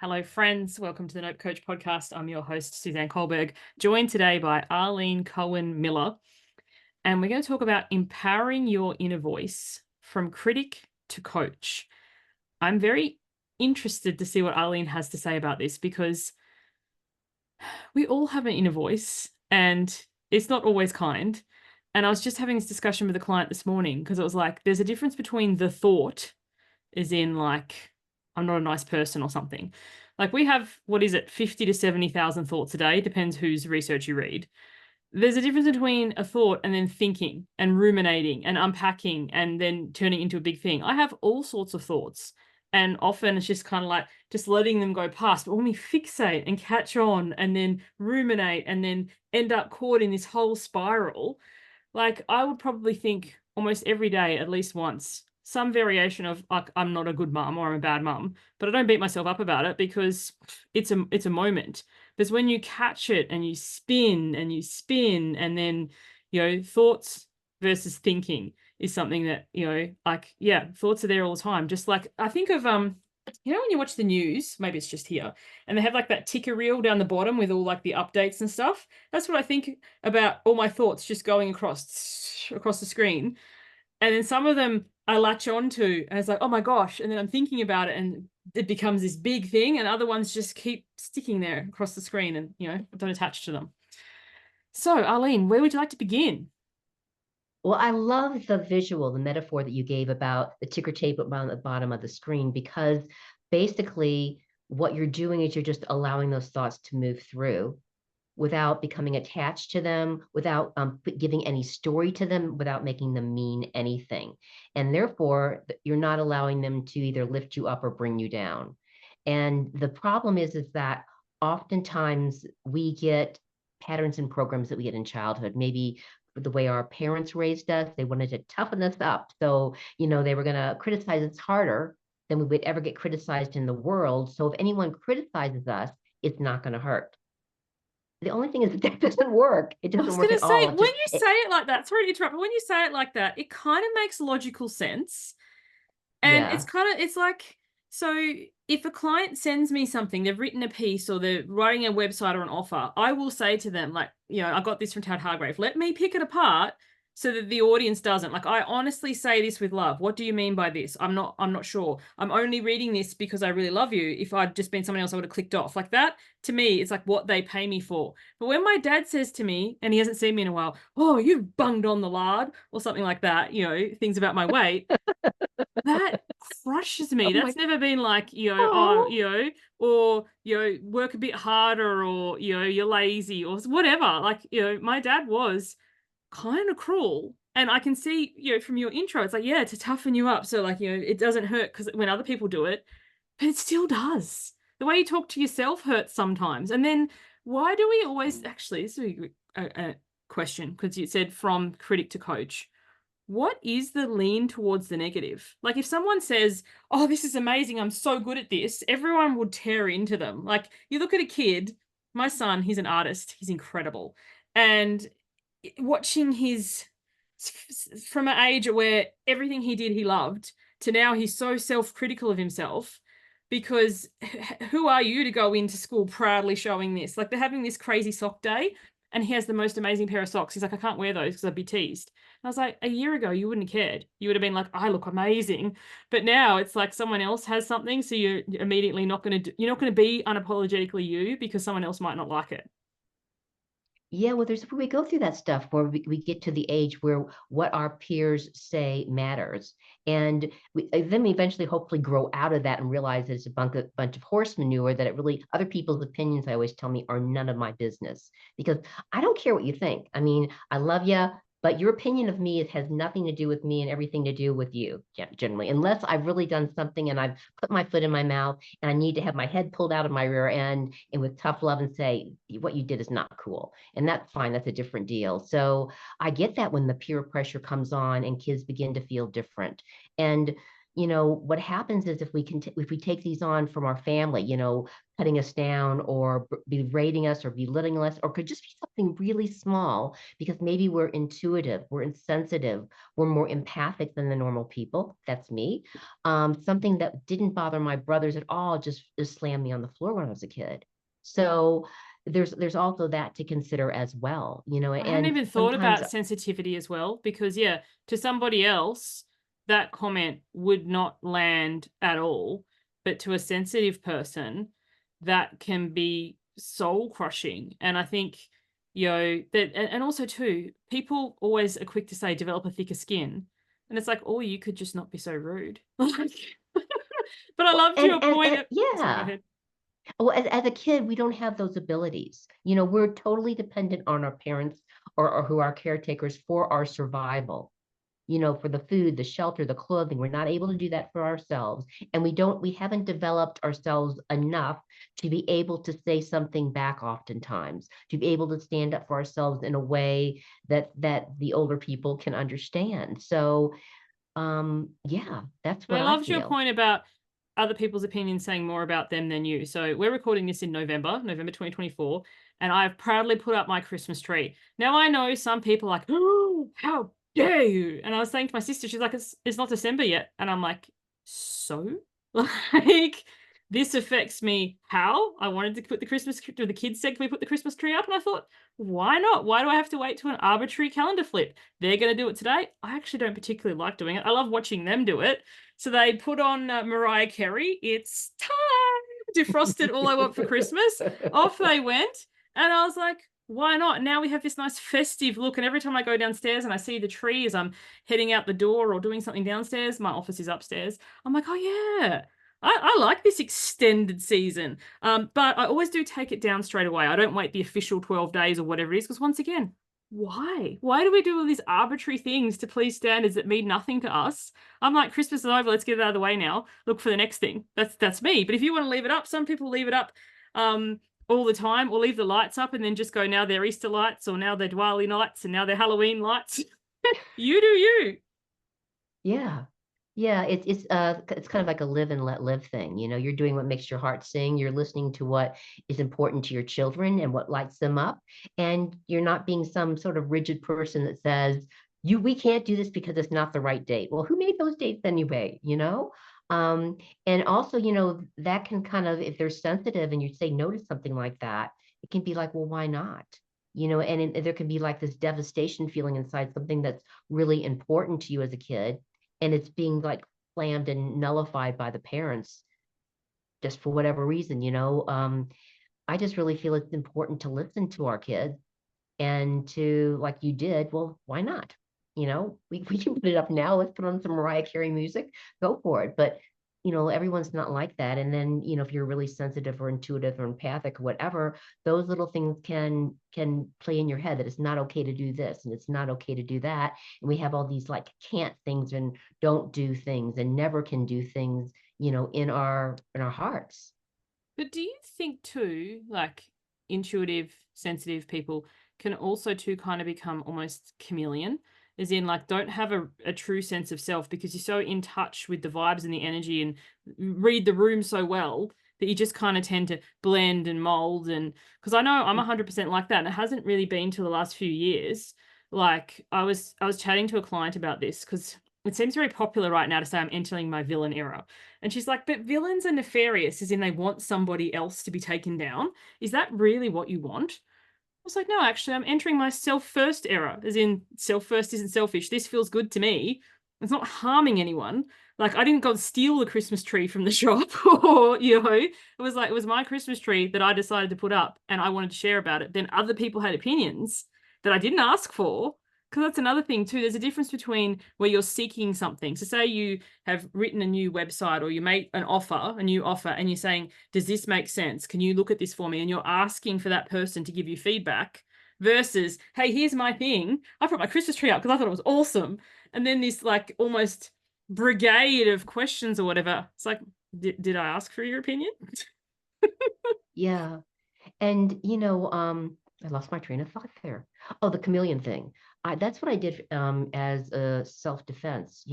Hello, friends. Welcome to the Note Coach podcast. I'm your host, Suzanne Culberg, joined today by Arlene Cohen-Miller. And we're going to talk about empowering your inner voice from critic to coach. I'm very interested to see what Arlene has to say about this because we all have an inner voice and it's not always kind. And I was just having this discussion with a client this morning because it was like, there's a difference between the thought, as in like, I'm not a nice person or something. Like we have, 50 to 70,000 thoughts a day, depends whose research you read. There's a difference between a thought and then thinking and ruminating and unpacking and then turning into a big thing. I have all sorts of thoughts. And often it's just kind of like just letting them go past. But when we fixate and catch on and then ruminate and then end up caught in this whole spiral, like I would probably think almost every day, at least once, some variation of like, I'm not a good mum or I'm a bad mum, but I don't beat myself up about it because it's a moment. Because when you catch it and you spin and then, thoughts versus thinking is something that, thoughts are there all the time. Just like I think of, when you watch the news, maybe it's just here, and they have like that ticker reel down the bottom with all like the updates and stuff. That's what I think about all my thoughts just going across the screen. And then some of them I latch onto and it's like, oh my gosh. And then I'm thinking about it and it becomes this big thing. And other ones just keep sticking there across the screen and, don't attach to them. So, Arlene, where would you like to begin? Well, I love the visual, the metaphor that you gave about the ticker tape on the bottom of the screen, because basically what you're doing is you're just allowing those thoughts to move through without becoming attached to them, without giving any story to them, without making them mean anything. And therefore, you're not allowing them to either lift you up or bring you down. And the problem is that oftentimes we get patterns and programs that we get in childhood, maybe the way our parents raised us, they wanted to toughen us up. So, they were going to criticize us harder than we would ever get criticized in the world. So if anyone criticizes us, it's not going to hurt. The only thing is that doesn't work. It I doesn't was work going to at say, all. when you say it like that, sorry to interrupt, but when you say it like that, it kind of makes logical sense. And Yeah. it's like, so if a client sends me something, they've written a piece or they're writing a website or an offer, I will say to them, like, I got this from Tad Hargrave. Let me pick it apart so that the audience doesn't. Like, I honestly say this with love. What do you mean by this? I'm not sure. I'm only reading this because I really love you. If I'd just been someone else, I would have clicked off. Like that, to me, it's like what they pay me for. But when my dad says to me, and he hasn't seen me in a while, oh, you've bunged on the lard, or something like that, things about my weight, that crushes me. Oh my. That's never been like, Oh. or, work a bit harder or, you're lazy or whatever. Like, my dad was kind of cruel. And I can see, from your intro, it's like, yeah, to toughen you up. So like, it doesn't hurt because when other people do it, but it still does. The way you talk to yourself hurts sometimes. And then why do we always, actually, this is a question because you said from critic to coach. What is the lean towards the negative? Like if someone says, oh, this is amazing, I'm so good at this, everyone would tear into them. Like you look at a kid, my son, he's an artist, he's incredible. And watching his, from an age where everything he did, he loved, to now he's so self-critical of himself because who are you to go into school proudly showing this? Like they're having this crazy sock day and he has the most amazing pair of socks. He's like, I can't wear those because I'd be teased. I was like, a year ago, you wouldn't have cared. You would have been like, I look amazing. But now it's like someone else has something. So you're immediately you're not going to be unapologetically you because someone else might not like it. Yeah, well, we go through that stuff where we get to the age where what our peers say matters. And then we eventually hopefully grow out of that and realize that it's a bunch of horse manure, that it really, other people's opinions, I always tell me, are none of my business. Because I don't care what you think. I mean, I love you, but your opinion of me, it has nothing to do with me and everything to do with you, generally, unless I've really done something and I've put my foot in my mouth and I need to have my head pulled out of my rear end and with tough love and say, what you did is not cool. And that's fine. That's a different deal. So I get that when the peer pressure comes on and kids begin to feel different. And what happens is if we take these on from our family, cutting us down or berating us or belittling us, or could just be something really small because maybe we're intuitive, we're insensitive, we're more empathic than the normal people. That's me. Something that didn't bother my brothers at all just slammed me on the floor when I was a kid. So there's also that to consider as well, I hadn't and even thought sometimes about sensitivity as well, because yeah, to somebody else, that comment would not land at all. But to a sensitive person, that can be soul crushing. And I think, that, and also too, people always are quick to say develop a thicker skin. And it's like, oh, you could just not be so rude. Like, but I loved and your and, point and of, sorry, go yeah. ahead. Well, as a kid, we don't have those abilities. We're totally dependent on our parents or who are caretakers for our survival, for the food, the shelter, the clothing. We're not able to do that for ourselves. And we haven't developed ourselves enough to be able to say something back oftentimes, to be able to stand up for ourselves in a way that the older people can understand. So, yeah, that's But what I I loved your feel. point about other people's opinions saying more about them than you. So we're recording this in November 2024, and I've proudly put up my Christmas tree. Now I know some people are like, oh, how dare you? And I was saying to my sister, she's like, it's not December yet. And I'm like, so? Like, this affects me how? I wanted to put the Christmas tree, the kids said, can we put the Christmas tree up? And I thought, why not? Why do I have to wait to an arbitrary calendar flip? They're going to do it today. I actually don't particularly like doing it. I love watching them do it. So they put on Mariah Carey. It's time. Defrosted all I want for Christmas. Off they went. And I was like, why not? Now we have this nice festive look. And every time I go downstairs and I see the tree as I'm heading out the door or doing something downstairs, my office is upstairs. I'm like, oh yeah, I like this extended season. But I always do take it down straight away. I don't wait the official 12 days or whatever it is, because once again, why? Why do we do all these arbitrary things to please standards that mean nothing to us? I'm like, Christmas is over, let's get it out of the way now. Look for the next thing. That's me. But if you want to leave it up, some people leave it up all the time, or leave the lights up and then just go, now they're Easter lights, or now they're Diwali lights, and now they're Halloween lights. You do you. Yeah. Yeah, it's kind of like a live and let live thing. You're doing what makes your heart sing. You're listening to what is important to your children and what lights them up. And you're not being some sort of rigid person that says, we can't do this because it's not the right date. Well, who made those dates anyway? Um, and also, that can kind of, if they're sensitive and you say no to something like that, it can be like, well, why not? There can be like this devastation feeling inside something that's really important to you as a kid, and it's being like slammed and nullified by the parents just for whatever reason. I just really feel it's important to listen to our kids and to, like you did, well, why not? We can put it up now. Let's put on some Mariah Carey music, go for it. But everyone's not like that. And then, if you're really sensitive or intuitive or empathic or whatever, those little things can play in your head that it's not okay to do this and it's not okay to do that. And we have all these like can't things and don't do things and never can do things, in our hearts. But do you think too, like intuitive, sensitive people can also too kind of become almost chameleon, as in like don't have a true sense of self because you're so in touch with the vibes and the energy and read the room so well that you just kind of tend to blend and mold. And because I know I'm 100% like that, and it hasn't really been till the last few years. Like I was chatting to a client about this because it seems very popular right now to say I'm entering my villain era. And she's like, but villains are nefarious, as in they want somebody else to be taken down. Is that really what you want? I was like, no, actually, I'm entering my self-first era, as in self-first isn't selfish. This feels good to me. It's not harming anyone. Like, I didn't go and steal the Christmas tree from the shop or, it was like, it was my Christmas tree that I decided to put up and I wanted to share about it. Then other people had opinions that I didn't ask for. Because that's another thing too. There's a difference between where you're seeking something. So say you have written a new website or you make a new offer, and you're saying, does this make sense? Can you look at this for me? And you're asking for that person to give you feedback versus, hey, here's my thing. I put my Christmas tree up because I thought it was awesome. And then this like almost brigade of questions or whatever. It's like, did I ask for your opinion? Yeah. And I lost my train of thought there. Oh, the chameleon thing. That's what I did as a self-defense,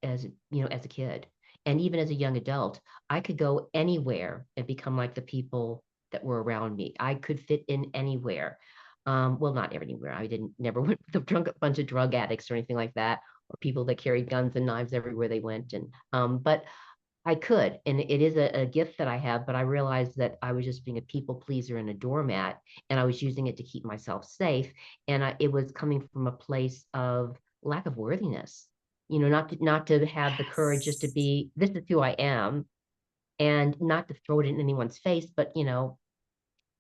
as a kid. And even as a young adult, I could go anywhere and become like the people that were around me. I could fit in anywhere. Well, not anywhere. I didn't never went with a bunch of drug addicts or anything like that, or people that carried guns and knives everywhere they went. And but I could, and it is a gift that I have, but I realized that I was just being a people pleaser and a doormat, and I was using it to keep myself safe. And it was coming from a place of lack of worthiness, not to have the courage just to Yes. be, this is who I am, and not to throw it in anyone's face, but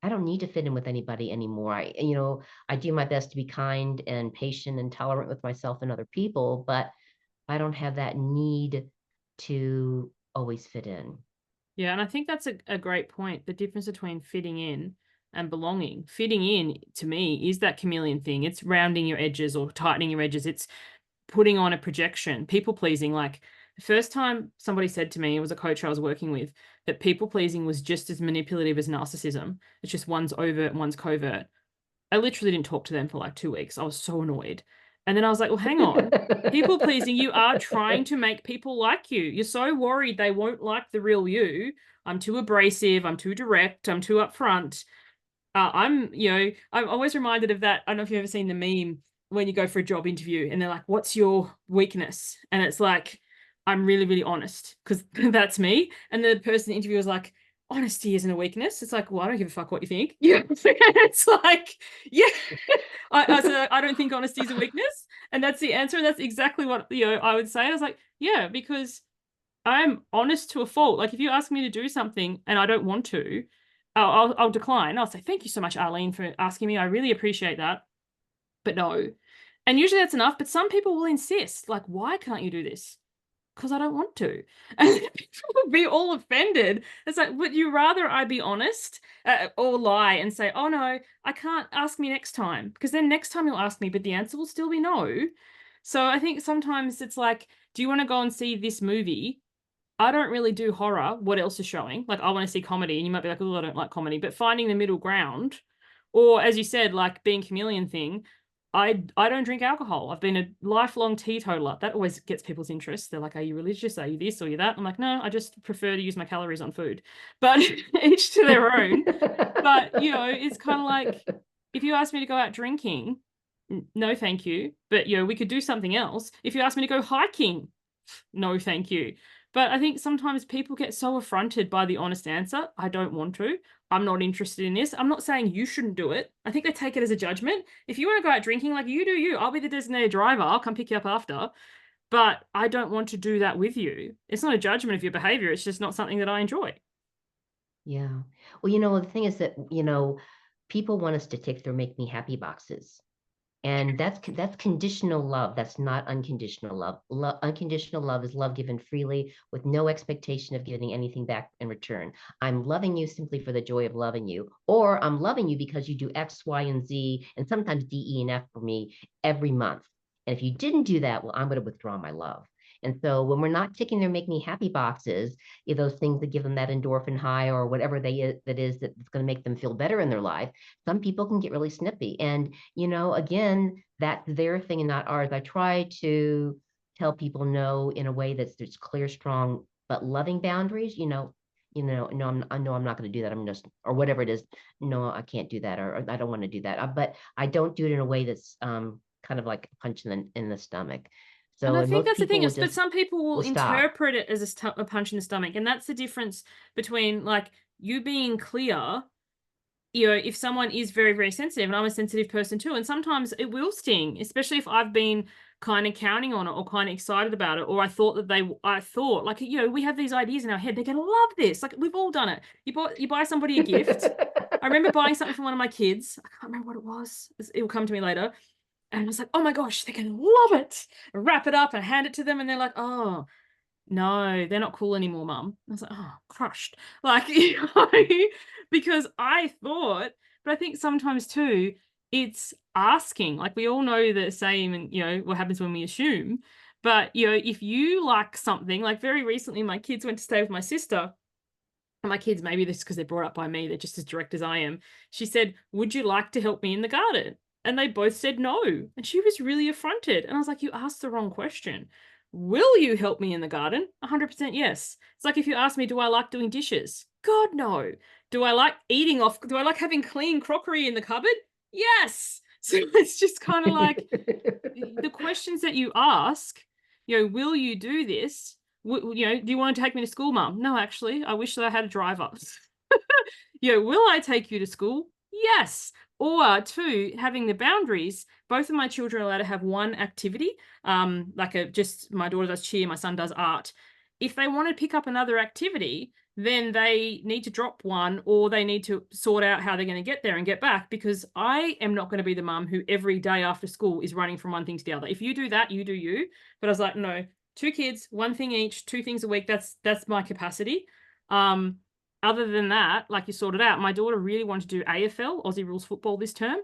I don't need to fit in with anybody anymore. I do my best to be kind and patient and tolerant with myself and other people, but I don't have that need to always fit in. Yeah, and I think that's a great point. The difference between fitting in and belonging. Fitting in to me is that chameleon thing. It's rounding your edges or tightening your edges. It's putting on a projection, people pleasing. Like the first time somebody said to me, it was a coach I was working with, that people pleasing was just as manipulative as narcissism. It's just one's overt and one's covert. I literally didn't talk to them for like 2 weeks. I was so annoyed. And then I was like, well, hang on. People pleasing, you are trying to make people like you. You're so worried they won't like the real you. I'm too abrasive. I'm too direct. I'm too upfront. I'm always reminded of that. I don't know if you've ever seen the meme when you go for a job interview and they're like, what's your weakness? And it's like, I'm really, really honest because that's me. And the person in the interview is like, honesty isn't a weakness. It's like, well, I don't give a fuck what you think. Yeah. It's like, yeah. I don't think honesty is a weakness. And that's the answer. And that's exactly what, I would say. I was like, yeah, because I'm honest to a fault. Like if you ask me to do something and I don't want to, I'll decline. I'll say, thank you so much, Arlene, for asking me. I really appreciate that. But no. And usually that's enough. But some people will insist, like, why can't you do this? Because I don't want to. And people will be all offended. It's like, would you rather I be honest or lie and say, oh no, I can't, ask me next time? Because then next time you'll ask me, but the answer will still be no. So I think sometimes it's like, do you want to go and see this movie? I don't really do horror. What else is showing? Like, I want to see comedy, and you might be like, oh, I don't like comedy, but finding the middle ground, or as you said, like being chameleon thing. I don't drink alcohol. I've been a lifelong teetotaler. That always gets people's interest. They're like, are you religious? Are you this or you that? I'm like, no, I just prefer to use my calories on food. But each to their own. But it's kind of like if you ask me to go out drinking, no, thank you. But we could do something else. If you ask me to go hiking, no, thank you. But I think sometimes people get so affronted by the honest answer. I don't want to. I'm not interested in this. I'm not saying you shouldn't do it. I think they take it as a judgment. If you want to go out drinking, like you do you. I'll be the designated driver. I'll come pick you up after. But I don't want to do that with you. It's not a judgment of your behavior. It's just not something that I enjoy. Yeah. Well, the thing is that, people want us to tick their make me happy boxes. And that's conditional love. That's not unconditional love. Unconditional love is love given freely with no expectation of getting anything back in return. I'm loving you simply for the joy of loving you, or I'm loving you because you do X, Y, and Z, and sometimes D, E, and F for me every month. And if you didn't do that, well, I'm going to withdraw my love. And so when we're not ticking their make me happy boxes, those things that give them that endorphin high or whatever that's going to make them feel better in their life, some people can get really snippy. And again, that's their thing and not ours. I try to tell people no in a way that's clear, strong, but loving boundaries. No, I know I'm not going to do that. I'm just, or whatever it is. No, I can't do that, or I don't want to do that. But I don't do it in a way that's kind of like a punch in the stomach. And So, I and think most that's the people thing will is, but just some people will will stop. interpret it as a punch in the stomach. And that's the difference between like you being clear, if someone is very, very sensitive, and I'm a sensitive person too, and sometimes it will sting, especially if I've been kind of counting on it or kind of excited about it, or I thought like, we have these ideas in our head, they're going to love this. Like we've all done it. You buy somebody a gift. I remember buying something from one of my kids. I can't remember what it was. It will come to me later. And I was like, oh my gosh, they're going to love it. Wrap it up and hand it to them. And they're like, oh, no, they're not cool anymore, mum. I was like, oh, crushed. Like, because I thought, but I think sometimes too, it's asking. Like, we all know the same and, what happens when we assume. But, if you like something, like very recently, my kids went to stay with my sister. And my kids, maybe this is because they're brought up by me, they're just as direct as I am. She said, would you like to help me in the garden? And they both said no. And she was really affronted. And I was like, you asked the wrong question. Will you help me in the garden? 100% yes. It's like if you ask me, do I like doing dishes? God, no. Do I like do I like having clean crockery in the cupboard? Yes. So it's just kind of like the questions that you ask, will you do this? Do you want to take me to school, Mum? No, actually, I wish that I had a driver. Will I take you to school? Yes. Or two, having the boundaries. Both of my children are allowed to have one activity, just my daughter does cheer, my son does art. If they want to pick up another activity, then they need to drop one, or they need to sort out how they're going to get there and get back, because I am not going to be the mum who every day after school is running from one thing to the other. If you do that, you do you. But I was like, no, 2 kids, 1 thing each, 2 things a week. That's my capacity. Other than that, like, you sorted out. My daughter really wanted to do AFL, Aussie Rules Football, this term.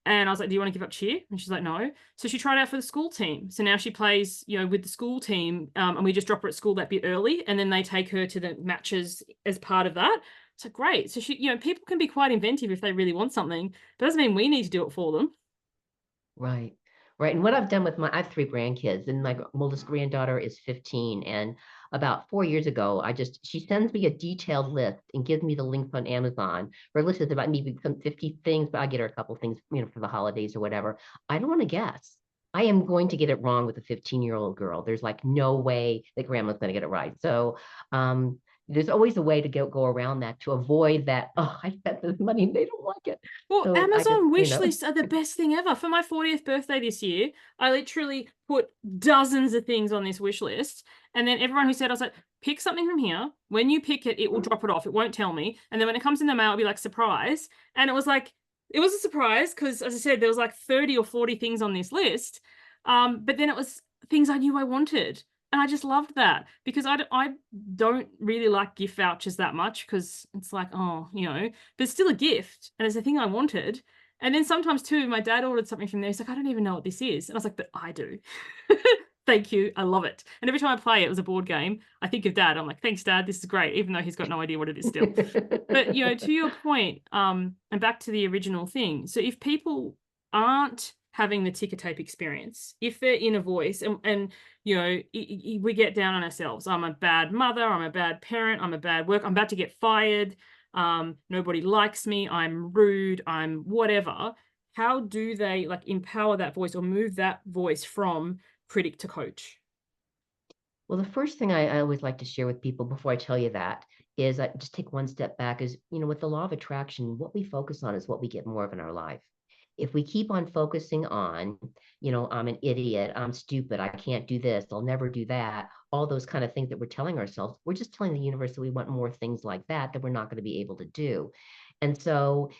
And I was like, do you want to give up cheer? And she's like, no. So she tried out for the school team. So now she plays, with the school team, and we just drop her at school that bit early, and then they take her to the matches as part of that. So great. So she, people can be quite inventive if they really want something, but doesn't mean we need to do it for them. Right. Right. And what I've done I have 3 grandkids, and my oldest granddaughter is 15. And about 4 years ago, she sends me a detailed list and gives me the links on Amazon. Her list is about maybe some 50 things, but I get her a couple things, for the holidays or whatever. I don't want to guess. I am going to get it wrong with a 15-year-old girl. There's like no way that grandma's going to get it right. So, there's always a way to go around that, to avoid that. Oh, I spent this money and they don't like it. Well, So I just, Amazon wish lists are the best thing ever. For my 40th birthday this year, I literally put dozens of things on this wish list. And then everyone who said, I was like, pick something from here. When you pick it, it will drop it off. It won't tell me. And then when it comes in the mail, it'll be like, surprise. And it was a surprise because, as I said, there was like 30 or 40 things on this list. But then it was things I knew I wanted. And I just loved that, because I don't really like gift vouchers that much, because it's like, oh, but it's still a gift and it's a thing I wanted. And then sometimes too, my dad ordered something from there. He's like, I don't even know what this is. And I was like, but I do. Thank you. I love it. And every time I play it was a board game, I think of Dad. I'm like, thanks, Dad. This is great, even though he's got no idea what it is still. But, to your point, and back to the original thing. So if people aren't having the ticker tape experience, if they're in a voice and we get down on ourselves. I'm a bad mother. I'm a bad parent. I'm a bad work. I'm about to get fired. Nobody likes me. I'm rude. I'm whatever. How do they empower that voice or move that voice from critic to coach? Well, the first thing I always like to share with people before I tell you that is, I just take one step back, is, with the law of attraction, what we focus on is what we get more of in our life. If we keep on focusing on, I'm an idiot, I'm stupid, I can't do this, I'll never do that, all those kind of things that we're telling ourselves, we're just telling the universe that we want more things like that we're not going to be able to do. And so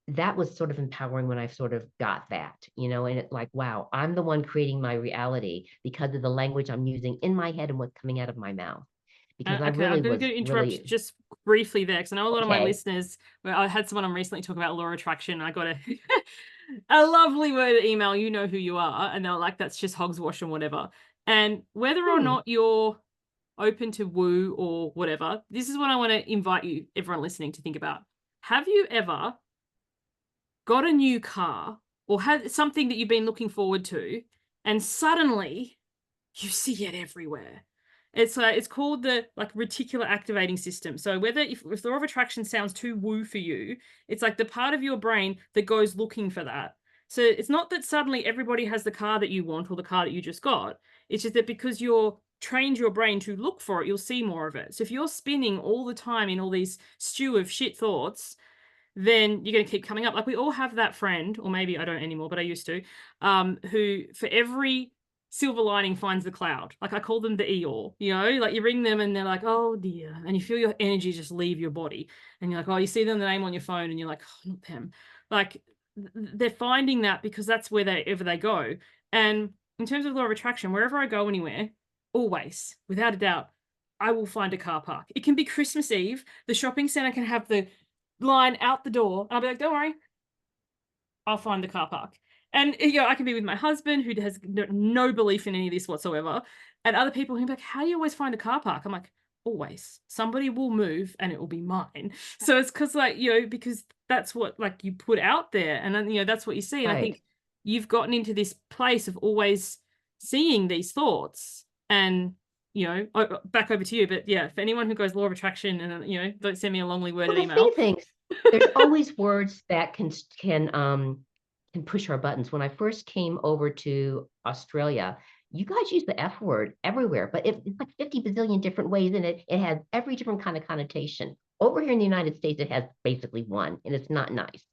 that was sort of empowering when I sort of got that, and it's like, wow, I'm the one creating my reality because of the language I'm using in my head and what's coming out of my mouth. Because I Okay, really I'm going was to interrupt just briefly there, because I know a lot of my okay. listeners, I had someone on recently talk about law of attraction. I got a lovely word email, you know who you are, and they were like, that's just hogswash and whatever. And whether or not you're open to woo or whatever, this is what I want to invite you, everyone listening, to think about. Have you ever got a new car or had something that you've been looking forward to, and suddenly you see it everywhere? It's called the reticular activating system. So if the law of attraction sounds too woo for you, it's like the part of your brain that goes looking for that. So it's not that suddenly everybody has the car that you want or the car that you just got. It's just that because you're trained your brain to look for it, you'll see more of it. So if you're spinning all the time in all these stew of shit thoughts, then you're going to keep coming up. Like, we all have that friend, or maybe I don't anymore, but I used to, who for every silver lining finds the cloud. Like, I call them the Eeyore, like you ring them and they're like, oh dear. And you feel your energy just leave your body. And you're like, oh, you see them, the name on your phone, and you're like, oh, not them. Like, they're finding that because that's wherever they go. And in terms of law of attraction, wherever I go anywhere, always, without a doubt, I will find a car park. It can be Christmas Eve. The shopping center can have the line out the door. I'll be like, don't worry, I'll find the car park. And I can be with my husband, who has no belief in any of this whatsoever, and other people who be like, how do you always find a car park? I'm like, always. Somebody will move and it will be mine. So it's because, like, because that's what, like, you put out there, and then, that's what you see. And I Right. think you've gotten into this place of always seeing these thoughts, and back over to you. But yeah, for anyone who goes law of attraction, and don't send me a longly Well, worded the same email. things. There's always words that can push our buttons. When I first came over to Australia, you guys use the F word everywhere, but it's like 50 bazillion different ways, and it has every different kind of connotation. Over here in the United States, it has basically one, and it's not nice.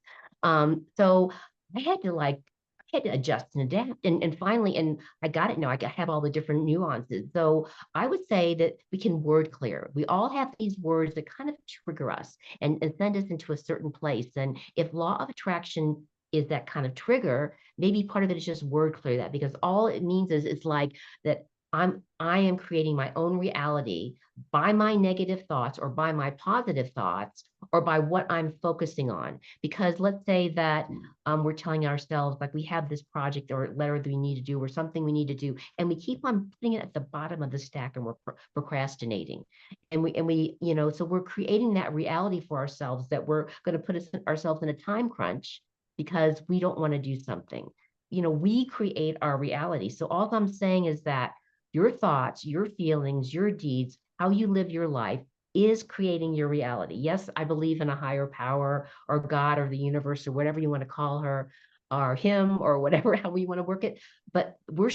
So I had to adjust and adapt, and finally, and I got it now. Have all the different nuances. So I would say that we can word clear. We all have these words that kind of trigger us and send us into a certain place. And if law of attraction is that kind of trigger, maybe part of it is just word clear that, because all it means is it's like that I am creating my own reality by my negative thoughts or by my positive thoughts or by what I'm focusing on. Because let's say that we're telling ourselves like we have this project or letter that we need to do or something we need to do, and we keep on putting it at the bottom of the stack, and we're procrastinating, and we so we're creating that reality for ourselves that we're going to put ourselves in a time crunch because we don't want to do something. We create our reality. So all I'm saying is that your thoughts, your feelings, your deeds, how you live your life is creating your reality. Yes, I believe in a higher power or God or the universe or whatever you want to call her or him or whatever, how we want to work it. But we're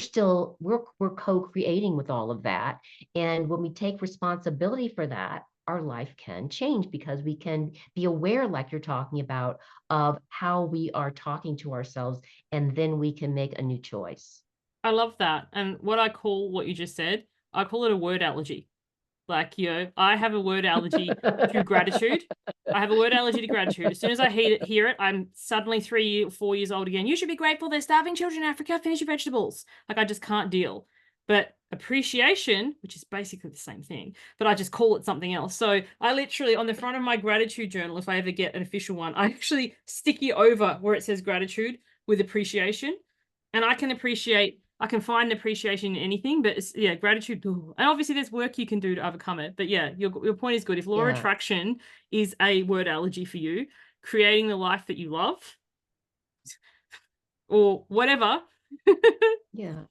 co-creating with all of that. And when we take responsibility for that, our life can change because we can be aware, like you're talking about, of how we are talking to ourselves, and then we can make a new choice. I love that. And what I call what you just said, I call it a word allergy. Like, I have a word allergy to gratitude. I have a word allergy to gratitude. As soon as I hear it, I'm suddenly 4 years old again. You should be grateful there's starving children in Africa. Finish your vegetables. Like, I just can't deal. But appreciation, which is basically the same thing, but I just call it something else. So I literally, on the front of my gratitude journal, if I ever get an official one, I actually sticky over where it says gratitude with appreciation. And I can find appreciation in anything, but it's, yeah, gratitude. And obviously there's work you can do to overcome it. But yeah, your point is good. If law of Yeah. attraction is a word allergy for you, creating the life that you love or whatever. Yeah.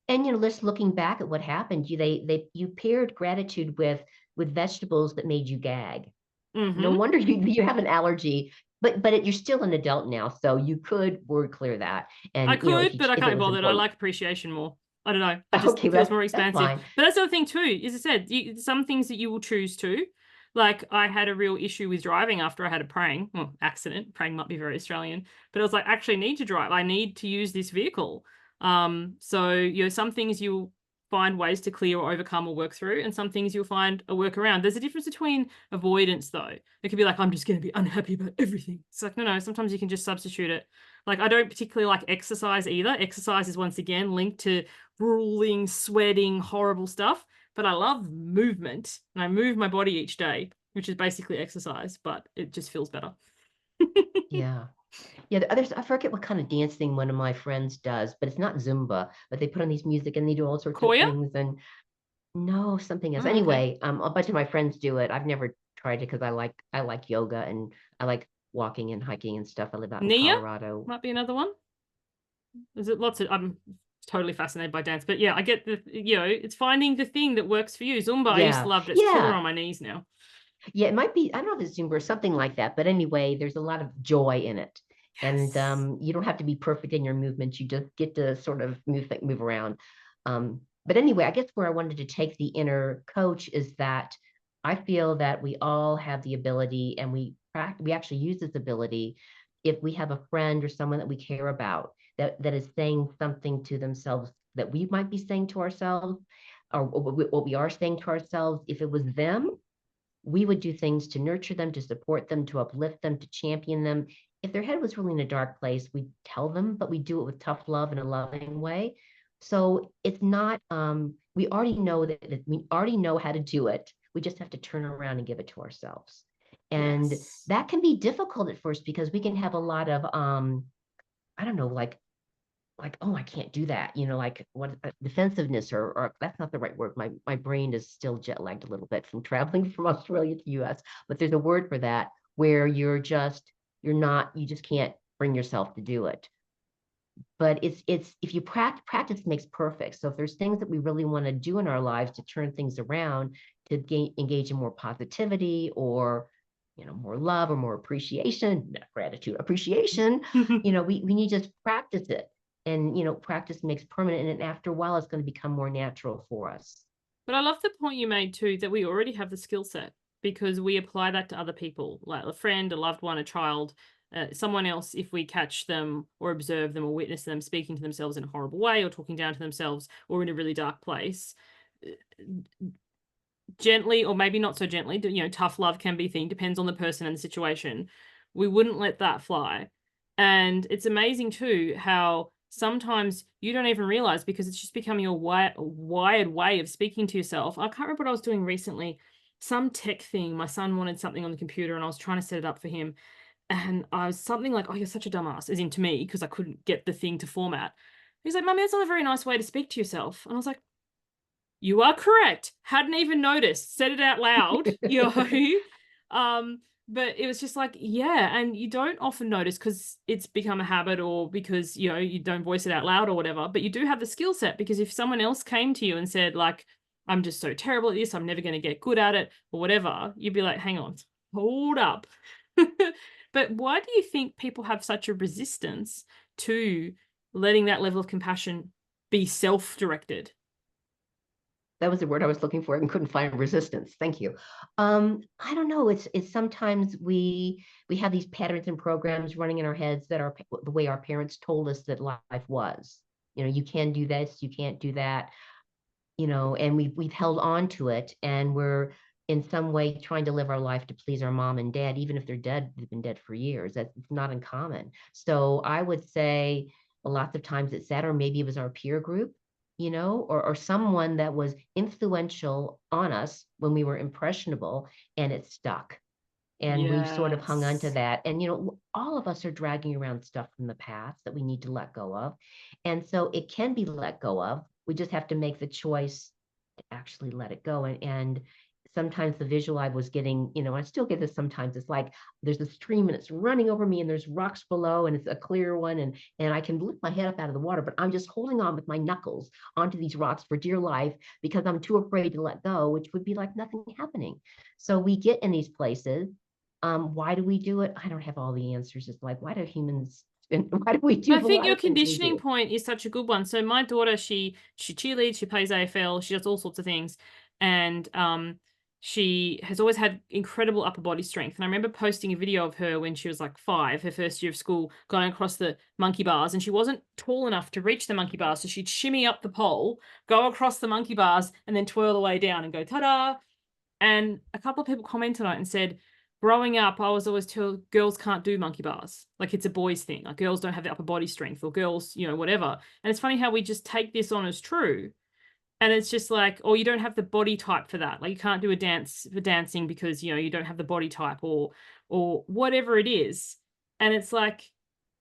And just looking back at what happened, you paired gratitude with vegetables that made you gag. No Mm-hmm. wonder you have an allergy, but you're still an adult now, so you could word clear that. I And could, but I if it can't be was bothered. I important. like appreciation more. I don't know. It just Okay, feels well, more that's expansive. fine. But that's the other thing too, as I said, some things that you will choose to. Like, I had a real issue with driving after I had a praying, well, accident. Praying might be very Australian, but I was like, I actually need to drive. I need to use this vehicle. So some things you'll find ways to clear or overcome or work through, and some things you'll find a workaround. There's a difference between avoidance, though. It could be like, I'm just going to be unhappy about everything. It's like, no. Sometimes you can just substitute it. Like, I don't particularly like exercise either. Exercise is once again linked to grueling, sweating, horrible stuff. But I love movement, and I move my body each day, which is basically exercise, but it just feels better. Yeah. Yeah, the others, I forget what kind of dance thing one of my friends does, but it's not Zumba, but they put on these music and they do all sorts of Koya? things. And no, something else. Oh, okay. Anyway, a bunch of my friends do it. I've never tried it because I like yoga and I like walking and hiking and stuff. I live out in Nia Colorado. might be another one. Is it lots of? I'm totally fascinated by dance, but yeah, I get it's finding the thing that works for you. Zumba, I used to Yeah, love it. It's killer yeah, on my knees now. yeah. It might be. I don't know if it's Zumba or something like that. But anyway, there's a lot of joy in it, and Yes. you don't have to be perfect in your movements. You just get to sort of move around. But anyway, I guess where I wanted to take the inner coach is that I feel that we all have the ability, and we actually use this ability if we have a friend or someone that we care about that is saying something to themselves that we might be saying to ourselves, or what we are saying to ourselves. If it was them, we would do things to nurture them, to support them, to uplift them, to champion them. If their head was really in a dark place, we'd tell them, but we do it with tough love in a loving way. So it's not, we already know that we already know how to do it. We just have to turn around and give it to ourselves. And Yes. that can be difficult at first because we can have a lot of, I don't know, like like, oh, I can't do that. Like what defensiveness or that's not the right word. My brain is still jet lagged a little bit from traveling from Australia to US, but there's a word for that where you just can't bring yourself to do it. But it's if you practice makes perfect. So if there's things that we really want to do in our lives to turn things around, to engage in more positivity or more love or more appreciation, not gratitude, appreciation, we need to just practice it. And practice makes permanent, and after a while it's going to become more natural for us. But I love the point you made too, that we already have the skill set because we apply that to other people, like a friend, a loved one, a child, someone else. If we catch them or observe them or witness them speaking to themselves in a horrible way or talking down to themselves or in a really dark place, gently or maybe not so gently, tough love can be a thing, depends on the person and the situation. We wouldn't let that fly. And it's amazing too how sometimes you don't even realize because it's just becoming a wired way of speaking to yourself. I can't remember what I was doing recently. Some tech thing. My son wanted something on the computer and I was trying to set it up for him. And I was something like, oh, you're such a dumbass, as in to me, because I couldn't get the thing to format. He's like, Mummy, that's not a very nice way to speak to yourself. And I was like, you are correct. Hadn't even noticed. Said it out loud, but it was just like, yeah, and you don't often notice because it's become a habit or because, you don't voice it out loud or whatever, but you do have the skill set because if someone else came to you and said like, I'm just so terrible at this, I'm never going to get good at it or whatever, you'd be like, hang on, hold up. But why do you think people have such a resistance to letting that level of compassion be self-directed? That was the word I was looking for and couldn't find. Resistance. Thank you. I don't know. It's sometimes we have these patterns and programs running in our heads that are the way our parents told us that life was. You can do this, you can't do that. And we've held on to it, and we're in some way trying to live our life to please our mom and dad, even if they're dead. They've been dead for years. That's not uncommon. So I would say lots of times it's that, or maybe it was our peer group, or someone that was influential on us when we were impressionable, and it stuck. And we've sort of hung on to Yes. that. And all of us are dragging around stuff from the past that we need to let go of. And so it can be let go of. We just have to make the choice to actually let it go. And sometimes the visual I was getting, I still get this sometimes. It's like there's a stream and it's running over me and there's rocks below and it's a clear one, and I can lift my head up out of the water, but I'm just holding on with my knuckles onto these rocks for dear life because I'm too afraid to let go, which would be like nothing happening. So we get in these places. Why do we do it? I don't have all the answers. It's like, why do humans why do we do I a think lot your of things we conditioning do? point is such a good one. So my daughter, she cheerleads, she plays AFL, she does all sorts of things, and she has always had incredible upper body strength. And I remember posting a video of her when she was like 5, her first year of school, going across the monkey bars, and she wasn't tall enough to reach the monkey bars, so she'd shimmy up the pole, go across the monkey bars, and then twirl the way down and go ta-da. And a couple of people commented on it and said, growing up, I was always told girls can't do monkey bars. Like it's a boys thing. Like girls don't have the upper body strength or girls, whatever. And it's funny how we just take this on as true. And it's just like, oh, you don't have the body type for that. Like you can't do a dance for dancing because, you don't have the body type or whatever it is. And it's like,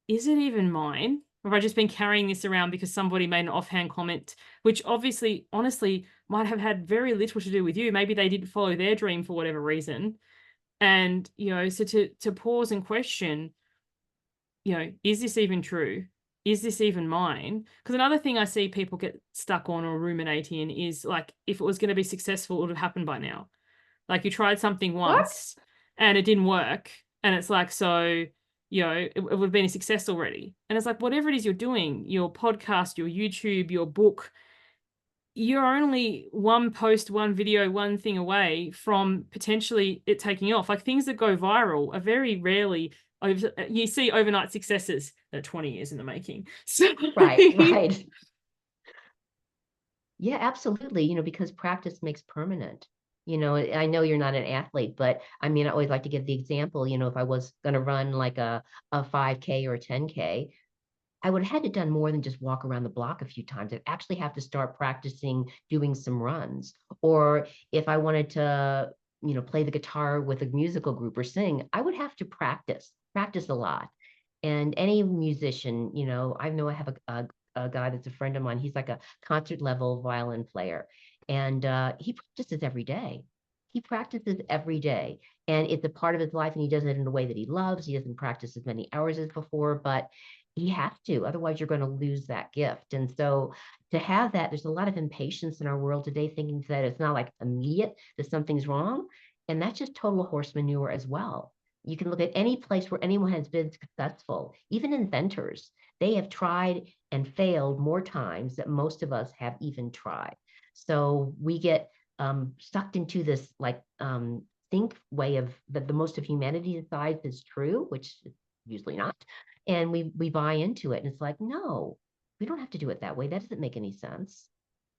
is it even mine? Or have I just been carrying this around because somebody made an offhand comment, which obviously, honestly, might have had very little to do with you. Maybe they didn't follow their dream for whatever reason. And, so to pause and question, is this even true? Is this even mine? Because another thing I see people get stuck on or ruminating in is like, if it was going to be successful, it would have happened by now. Like you tried something What? once and it didn't work. And it's like, so, it would have been a success already. And it's like, whatever it is you're doing, your podcast, your YouTube, your book, you're only one post, one video, one thing away from potentially it taking off. Like things that go viral are very rarely, you see overnight successes that are 20 years in the making. So Right, right. Yeah, absolutely. Because practice makes permanent. I know you're not an athlete, but I mean, I always like to give the example, if I was going to run like a 5K or a 10K, I would have had to done more than just walk around the block a few times. I'd actually have to start practicing doing some runs. Or if I wanted to, play the guitar with a musical group or sing, I would have to practice a lot. And any musician, I know I have a guy that's a friend of mine. He's like a concert level violin player, and he practices every day. He practices every day, and it's a part of his life, and he does it in a way that he loves. He doesn't practice as many hours as before, but he has to, otherwise you're going to lose that gift. And so to have that, there's a lot of impatience in our world today, thinking that it's not like immediate that something's wrong, and that's just total horse manure as well. You can look at any place where anyone has been successful, even inventors. They have tried and failed more times than most of us have even tried. So we get sucked into this like think way of that the most of humanity decides is true, which is usually not. And we buy into it. And it's like, no, we don't have to do it that way. That doesn't make any sense.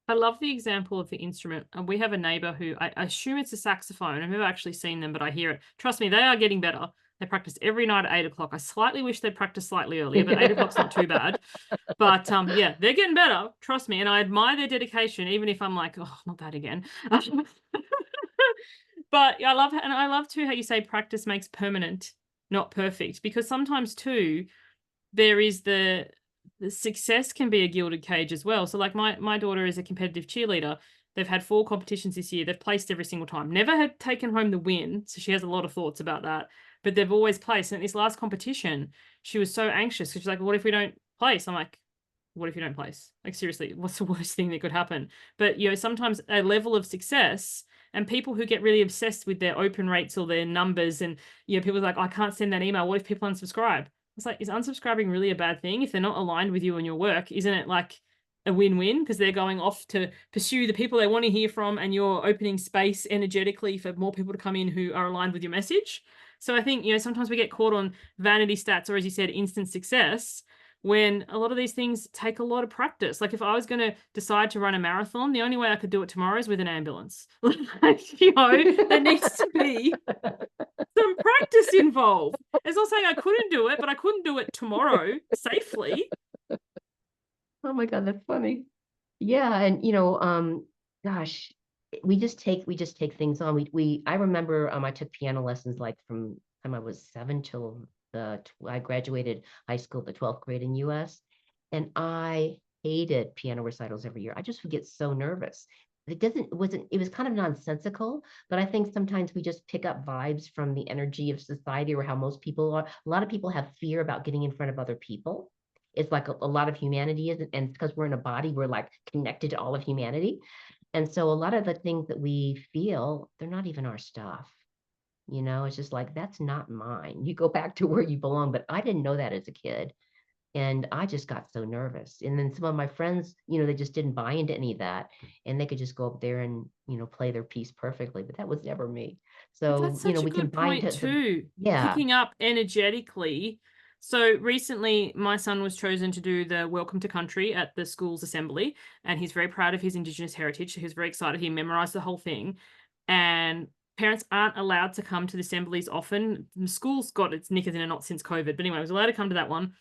I love the example of the instrument. And we have a neighbor who I assume it's a saxophone. I've never actually seen them, but I hear it. Trust me, they are getting better. They practice every night at 8 o'clock. I slightly wish they'd practice slightly earlier, but 8 o'clock's not too bad. But yeah, they're getting better. Trust me. And I admire their dedication, even if I'm like, oh, not that again. But I love too how you say practice makes permanent, not perfect, because sometimes too, there is the success can be a gilded cage as well. So like my daughter is a competitive cheerleader. They've had 4 competitions this year. They've placed every single time. Never had taken home the win. So she has a lot of thoughts about that. But they've always placed. And at this last competition, she was so anxious because she's like, what if we don't place? I'm like, what if you don't place? Like, seriously, what's the worst thing that could happen? But, sometimes a level of success and people who get really obsessed with their open rates or their numbers and, people are like, I can't send that email. What if people unsubscribe? It's like, is unsubscribing really a bad thing? If they're not aligned with you and your work, isn't it like a win-win? Because they're going off to pursue the people they want to hear from and you're opening space energetically for more people to come in who are aligned with your message. So I think, sometimes we get caught on vanity stats or, as you said, instant success, when a lot of these things take a lot of practice. Like if I was going to decide to run a marathon, the only way I could do it tomorrow is with an ambulance. There needs to be some practice involved. It's not saying I couldn't do it, but I couldn't do it tomorrow safely. Oh my God, that's funny. Yeah, and gosh, we just take things on. I remember I took piano lessons like from time I was 7 till I graduated high school, the 12th grade in US, and I hated piano recitals every year. I just would get so nervous. It was kind of nonsensical, but I think sometimes we just pick up vibes from the energy of society or how most people are. A lot of people have fear about getting in front of other people. It's like a lot of humanity is, and because we're in a body, we're like connected to all of humanity. And so a lot of the things that we feel, they're not even our stuff. It's just like, that's not mine. You go back to where you belong. But I didn't know that as a kid. And I just got so nervous. And then some of my friends, they just didn't buy into any of that. And they could just go up there and, play their piece perfectly. But that was never me. But that's So, such a we can good buy point into too. yeah. Picking up energetically. So recently my son was chosen to do the Welcome to Country at the school's assembly, and he's very proud of his Indigenous heritage. So he was very excited. He memorized the whole thing. And parents aren't allowed to come to the assemblies often. The school's got its knickers in a knot since COVID. But anyway, I was allowed to come to that one.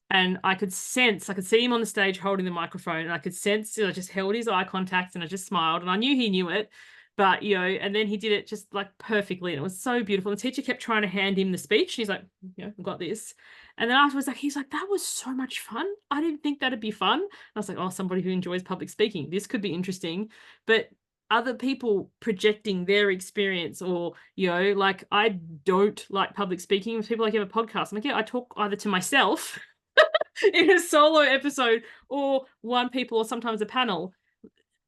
And I could see him on the stage holding the microphone, and I could sense, I just held his eye contact and I just smiled, and I knew he knew it. But, and then he did it just like perfectly. And it was so beautiful. The teacher kept trying to hand him the speech. He's like, I've got this. And then afterwards, he's like, that was so much fun. I didn't think that'd be fun. And I was like, oh, somebody who enjoys public speaking, this could be interesting. But other people projecting their experience, or, like, I don't like public speaking. With people like, you have a podcast. I'm like, I talk either to myself in a solo episode or one people or sometimes a panel.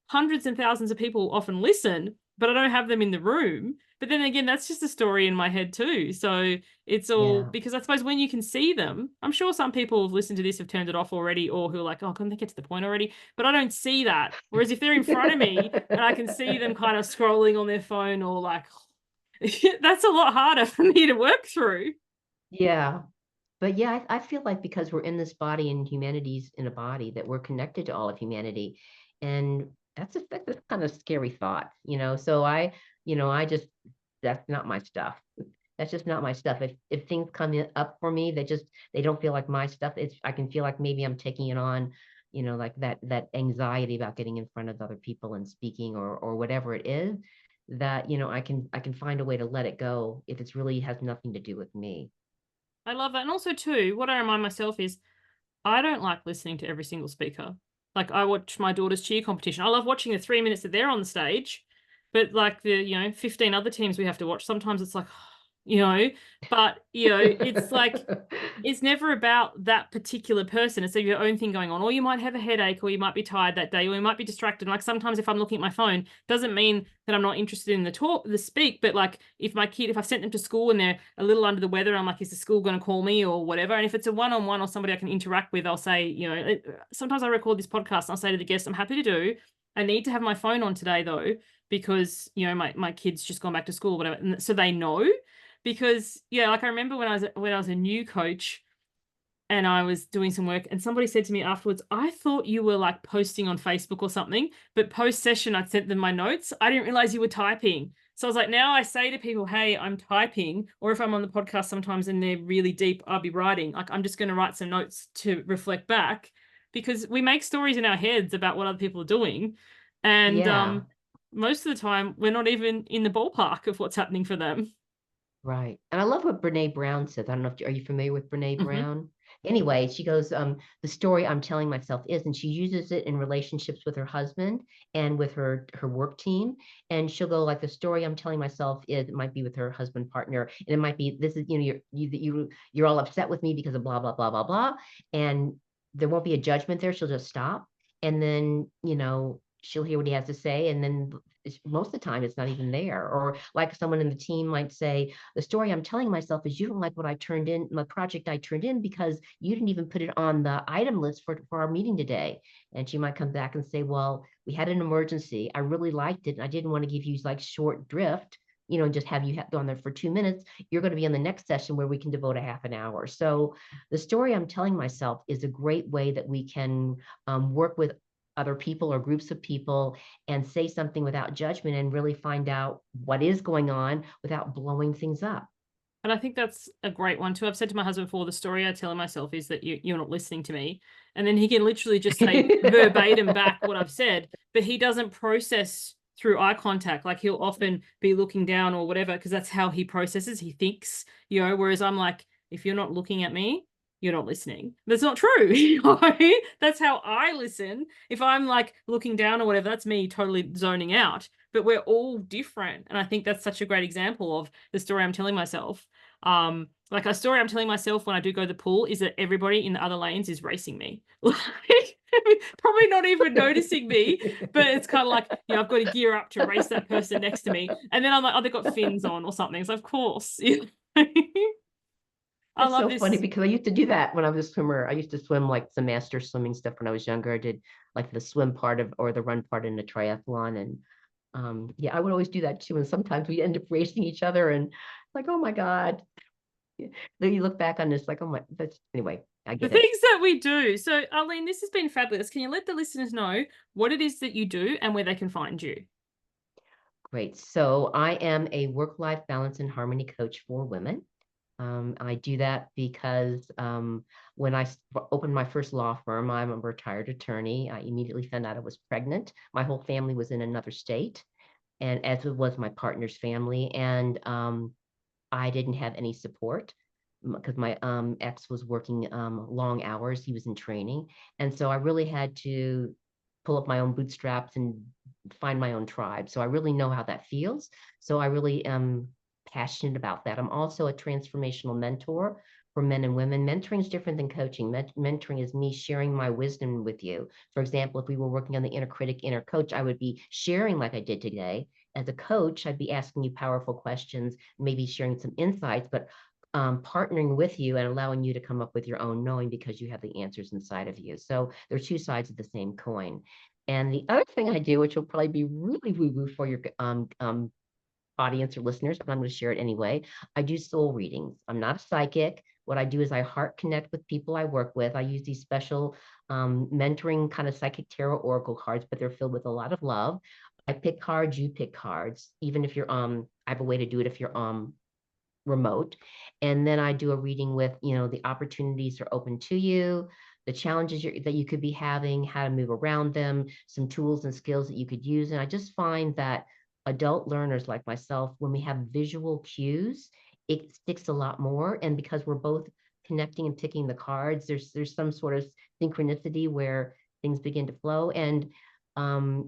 Hundreds and thousands of people often listen, but I don't have them in the room. But then again, that's just a story in my head too. So it's all Yeah. because I suppose when you can see them, I'm sure some people have listened to this, have turned it off already, or who are like, oh, can they get to the point already? But I don't see that. Whereas if they're in front of me and I can see them kind of scrolling on their phone or like, that's a lot harder for me to work through. Yeah. But yeah, I feel like because we're in this body and humanity's in a body, that we're connected to all of humanity. And that's a kind of scary thought. So I just, that's not my stuff. That's just not my stuff. If things up for me, they don't feel like my stuff. I can feel like maybe I'm taking it on, like that anxiety about getting in front of other people and speaking or whatever it is, that, I can find a way to let it go if it's really has nothing to do with me. I love that. And also too, what I remind myself is I don't like listening to every single speaker. Like, I watch my daughter's cheer competition. I love watching the 3 minutes that they're on the stage, but like the, 15 other teams we have to watch, sometimes it's like, you know, but, it's like it's never about that particular person. It's your own thing going on. Or you might have a headache, or you might be tired that day, or you might be distracted. Like sometimes if I'm looking at my phone, doesn't mean that I'm not interested in the speak, but like if I've sent them to school and they're a little under the weather, I'm like, is the school going to call me or whatever? And if it's a one-on-one or somebody I can interact with, I'll say, sometimes I record this podcast and I'll say to the guest, I'm happy to do. I need to have my phone on today though, because, my kid's just gone back to school, whatever. And so they know. Because like I remember when I was a new coach and I was doing some work and somebody said to me afterwards, I thought you were like posting on Facebook or something, but post session I'd sent them my notes. I didn't realize you were typing. So I was like, now I say to people, hey, I'm typing, or if I'm on the podcast sometimes and they're really deep, I'll be writing. Like I'm just going to write some notes to reflect back, because we make stories in our heads about what other people are doing. And Yeah. most of the time we're not even in the ballpark of what's happening for them. Right. And I love what Brene Brown says. I don't know if are you familiar with Brene Hmm. Brown? Anyway, she goes, the story I'm telling myself is, and she uses it in relationships with her husband and with her work team. And she'll go like, the story I'm telling myself is, it might be with her husband partner, and it might be, this is, you're all upset with me because of blah, blah, blah, blah, blah. And there won't be a judgment there. She'll just stop. And then, she'll hear what he has to say. And then most of the time it's not even there. Or like someone in the team might say, the story I'm telling myself is, you don't like what I turned in, my project I turned in, because you didn't even put it on the item list for our meeting today. And she might come back and say, well, we had an emergency. I really liked it. And I didn't want to give you like short drift, just have you on there for 2 minutes. You're going to be in the next session where we can devote a half an hour. So the story I'm telling myself is a great way that we can work with other people or groups of people and say something without judgment and really find out what is going on without blowing things up. And I think that's a great one too. I've said to my husband before, the story I tell myself is that you're not listening to me. And then he can literally just say verbatim back what I've said, but he doesn't process through eye contact. Like he'll often be looking down or whatever, because that's how he processes. He thinks, whereas I'm like, if you're not looking at me, you're not listening. That's not true. That's how I listen. If I'm like looking down or whatever, that's me totally zoning out. But we're all different. And I think that's such a great example of the story I'm telling myself. Like a story I'm telling myself when I do go to the pool is that everybody in the other lanes is racing me. Like probably not even noticing me, but it's kind of like, I've got to gear up to race that person next to me. And then I'm like, oh, they've got fins on or something. So of course. I It's love so funny this. because I used to do that when I was a swimmer. I used to swim like some master swimming stuff when I was younger. I did like the swim part of or the run part in the triathlon. And yeah, I would always do that too. And sometimes we end up racing each other and like, oh my God. Then you look back on this like, oh my, that's anyway, I The get it. things that we do. So, Arlene, this has been fabulous. Can you let the listeners know what it is that you do and where they can find you? Great. So I am a work-life balance and harmony coach for women. I do that because when I opened my first law firm, I'm a retired attorney. I immediately found out I was pregnant. My whole family was in another state, and as it was my partner's family, and I didn't have any support because my ex was working long hours. He was in training, and so I really had to pull up my own bootstraps and find my own tribe. So I really know how that feels. So I really am passionate about that. I'm also a transformational mentor for men and women. Mentoring is different than coaching. Mentoring is me sharing my wisdom with you. For example, if we were working on the inner critic, inner coach, I would be sharing like I did today. As a coach, I'd be asking you powerful questions, maybe sharing some insights, but partnering with you and allowing you to come up with your own knowing because you have the answers inside of you. So there are two sides of the same coin. And the other thing I do, which will probably be really woo-woo for your audience or listeners, but I'm going to share it anyway. I do soul readings. I'm not a psychic. What I do is I heart connect with people I work with. I use these special mentoring kind of psychic tarot oracle cards, but they're filled with a lot of love. I pick cards, you pick cards. Even if you're I have a way to do it if you're remote. And then I do a reading with, the opportunities are open to you, the challenges that you could be having, how to move around them, some tools and skills that you could use. And I just find that adult learners like myself, when we have visual cues, it sticks a lot more. And because we're both connecting and picking the cards, there's some sort of synchronicity where things begin to flow. And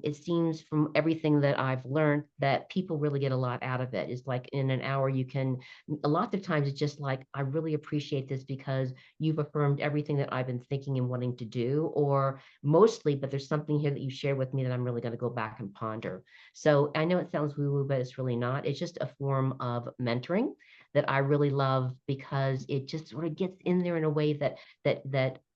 it seems from everything that I've learned that people really get a lot out of it. It's like in an hour, you can, a lot of times it's just like, I really appreciate this because you've affirmed everything that I've been thinking and wanting to do, or mostly, but there's something here that you share with me that I'm really going to go back and ponder. So I know it sounds woo-woo, but it's really not. It's just a form of mentoring that I really love because it just sort of gets in there in a way that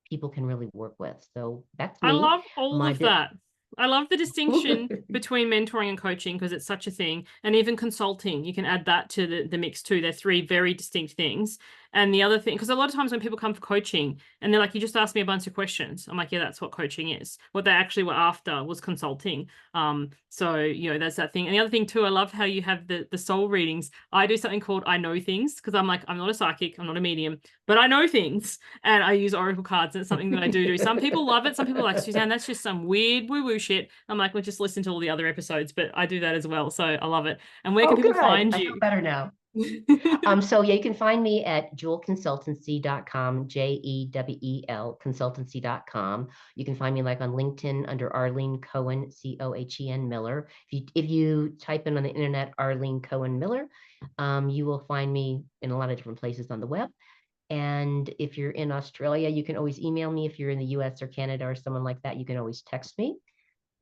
people can really work with. So that's I me. love all My of that. I love the distinction between mentoring and coaching because it's such a thing. And even consulting, you can add that to the mix too. They're three very distinct things. And the other thing, because a lot of times when people come for coaching and they're like, you just asked me a bunch of questions. I'm like, yeah, that's what coaching is. What they actually were after was consulting. So, you know, that's that thing. And the other thing too, I love how you have the soul readings. I do something called I know things because I'm like, I'm not a psychic, I'm not a medium, but I know things and I use oracle cards. And it's something that I do. Some people love it. Some people are like, Suzanne, that's just some weird woo-woo shit. I'm like, well, just listen to all the other episodes, but I do that as well. So I love it. And where can Oh, people good. find I feel you? better now. So yeah, you can find me at jewelconsultancy.com, JEWEL consultancy.com. You can find me like on LinkedIn under Arlene Cohen, Cohen Miller. If you type in on the internet Arlene Cohen Miller, you will find me in a lot of different places on the web. And if you're in Australia, you can always email me. If you're in the US or Canada or someone like that, you can always text me.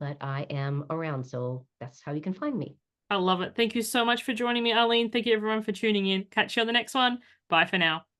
But I am around, so that's how you can find me. I love it. Thank you so much for joining me, Arlene. Thank you everyone for tuning in. Catch you on the next one. Bye for now.